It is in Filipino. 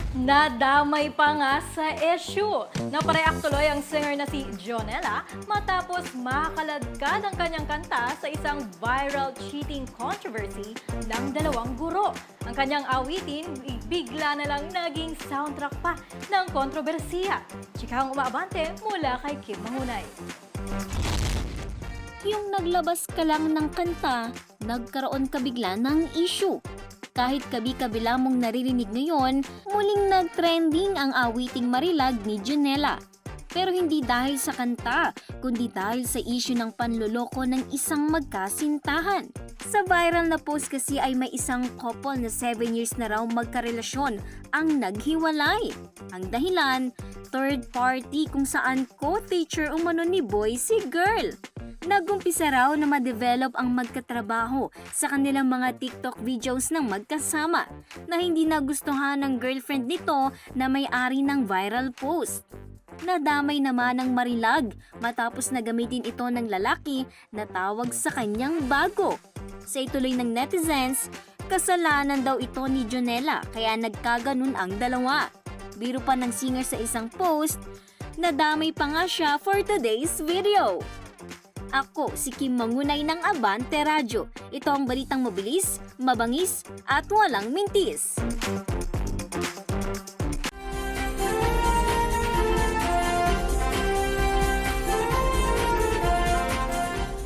Nadamay pa nga sa issue. Napareact tuloy ang singer na si Jonella matapos makaladkad ang kanyang kanta sa isang viral cheating controversy ng dalawang guro. Ang kanyang awitin bigla na lang naging soundtrack pa ng kontrobersiya. Chikang umaabante mula kay Kim Mahunay. Yung naglabas ka lang ng kanta, nagkaroon ka bigla ng issue. Kahit kabi-kabila mong naririnig ngayon, muling nag-trending ang awiting Marilag ni Jonella. Pero hindi dahil sa kanta, kundi dahil sa issue ng panloloko ng isang magkasintahan. Sa viral na post kasi ay may isang couple na 7 years na raw magkarelasyon ang naghiwalay. Ang dahilan, third party kung saan co-teacher umano ni boy si girl. Nagumpisa raw na ma-develop ang magkatrabaho sa kanilang mga TikTok videos ng magkasama na hindi nagustuhan ng girlfriend nito na may-ari ng viral post. Nadamay naman ang Marilag matapos na gamitin ito ng lalaki na tawag sa kanyang bago. Sa ituloy ng netizens, kasalanan daw ito ni Jonella kaya nagkaganon ang dalawa. Biro pa ng singer sa isang post, nadamay pa nga siya for today's video. Ako si Kim Mangunay ng Abante Radyo. Ito ang balitang mabilis, mabangis at walang mintis.